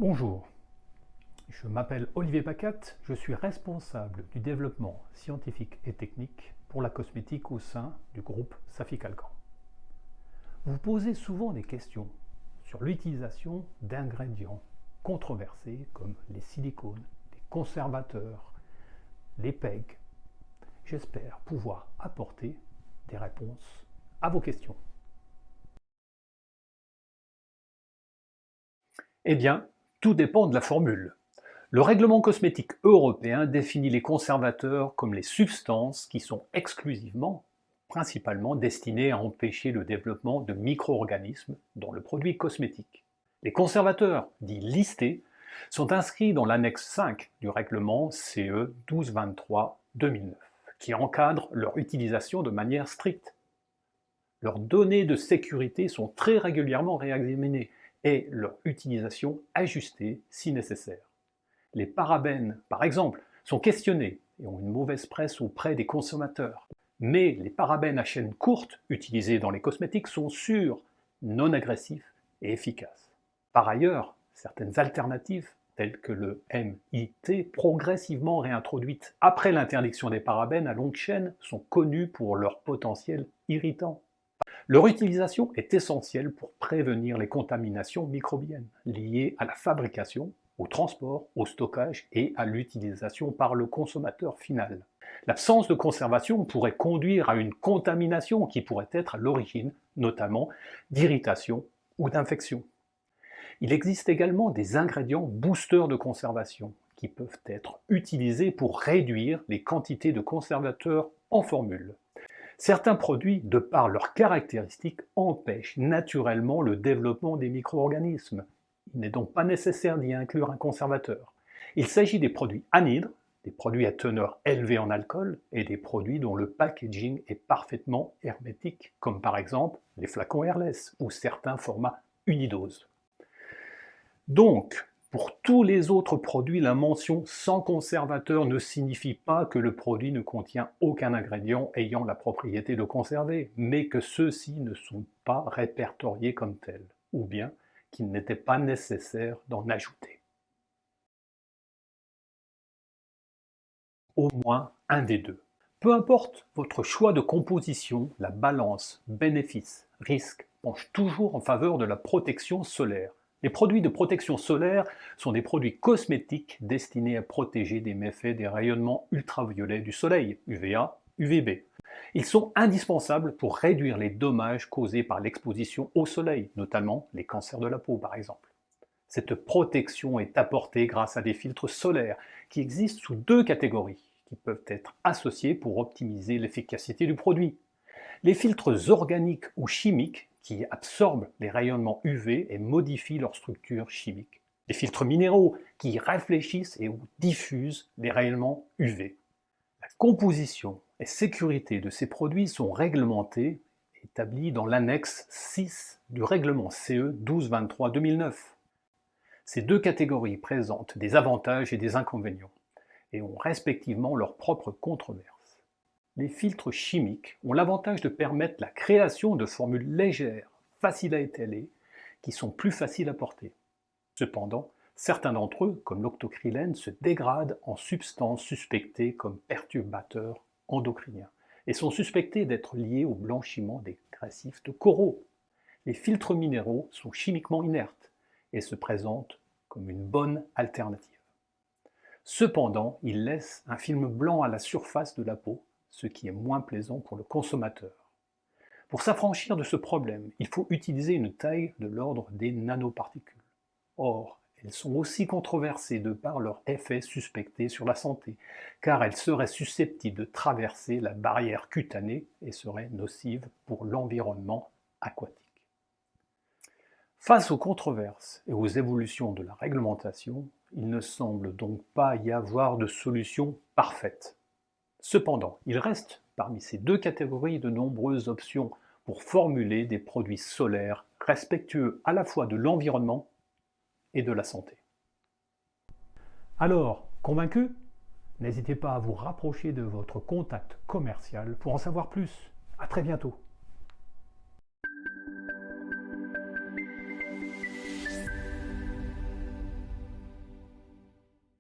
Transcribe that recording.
Bonjour, je m'appelle Olivier Pacat, je suis responsable du développement scientifique et technique pour la cosmétique au sein du groupe Safy-Calcan. Vous posez souvent des questions sur l'utilisation d'ingrédients controversés comme les silicones, les conservateurs, les PEG. J'espère pouvoir apporter des réponses à vos questions. Eh bien, tout dépend de la formule. Le règlement cosmétique européen définit les conservateurs comme les substances qui sont exclusivement, principalement destinées à empêcher le développement de micro-organismes dans le produit cosmétique. Les conservateurs, dits listés, sont inscrits dans l'annexe 5 du règlement CE 1223/2009, qui encadre leur utilisation de manière stricte. Leurs données de sécurité sont très régulièrement réexaminées et leur utilisation ajustée si nécessaire. Les parabènes, par exemple, sont questionnés et ont une mauvaise presse auprès des consommateurs. Mais les parabènes à chaîne courte utilisés dans les cosmétiques sont sûrs, non agressifs et efficaces. Par ailleurs, certaines alternatives, telles que le MIT, progressivement réintroduites après l'interdiction des parabènes à longue chaîne, sont connues pour leur potentiel irritant. Leur utilisation est essentielle pour prévenir les contaminations microbiennes liées à la fabrication, au transport, au stockage et à l'utilisation par le consommateur final. L'absence de conservation pourrait conduire à une contamination qui pourrait être à l'origine, notamment, d'irritation ou d'infection. Il existe également des ingrédients boosters de conservation qui peuvent être utilisés pour réduire les quantités de conservateurs en formule. Certains produits, de par leurs caractéristiques, empêchent naturellement le développement des micro-organismes. Il n'est donc pas nécessaire d'y inclure un conservateur. Il s'agit des produits anhydres, des produits à teneur élevée en alcool et des produits dont le packaging est parfaitement hermétique, comme par exemple les flacons airless ou certains formats unidoses. Donc, pour tous les autres produits, la mention sans conservateur ne signifie pas que le produit ne contient aucun ingrédient ayant la propriété de conserver, mais que ceux-ci ne sont pas répertoriés comme tels, ou bien qu'il n'était pas nécessaire d'en ajouter. Au moins un des deux. Peu importe votre choix de composition, la balance bénéfice-risque penche toujours en faveur de la protection solaire. Les produits de protection solaire sont des produits cosmétiques destinés à protéger des méfaits des rayonnements ultraviolets du soleil, UVA, UVB. Ils sont indispensables pour réduire les dommages causés par l'exposition au soleil, notamment les cancers de la peau par exemple. Cette protection est apportée grâce à des filtres solaires qui existent sous deux catégories, qui peuvent être associés pour optimiser l'efficacité du produit. Les filtres organiques ou chimiques qui absorbent les rayonnements UV et modifient leur structure chimique. Les filtres minéraux qui réfléchissent et ou diffusent les rayonnements UV. La composition et sécurité de ces produits sont réglementées et établies dans l'annexe 6 du règlement CE 1223/2009. Ces deux catégories présentent des avantages et des inconvénients et ont respectivement leurs propres controverses. Les filtres chimiques ont l'avantage de permettre la création de formules légères, faciles à étaler, qui sont plus faciles à porter. Cependant, certains d'entre eux, comme l'octocrylène, se dégradent en substances suspectées comme perturbateurs endocriniens et sont suspectés d'être liés au blanchiment des récifs de coraux. Les filtres minéraux sont chimiquement inertes et se présentent comme une bonne alternative. Cependant, ils laissent un film blanc à la surface de la peau, ce qui est moins plaisant pour le consommateur. Pour s'affranchir de ce problème, il faut utiliser une taille de l'ordre des nanoparticules. Or, elles sont aussi controversées de par leur effet suspecté sur la santé, car elles seraient susceptibles de traverser la barrière cutanée et seraient nocives pour l'environnement aquatique. Face aux controverses et aux évolutions de la réglementation, il ne semble donc pas y avoir de solution parfaite. Cependant, il reste parmi ces deux catégories de nombreuses options pour formuler des produits solaires respectueux à la fois de l'environnement et de la santé. Alors, convaincu? N'hésitez pas à vous rapprocher de votre contact commercial pour en savoir plus. À très bientôt.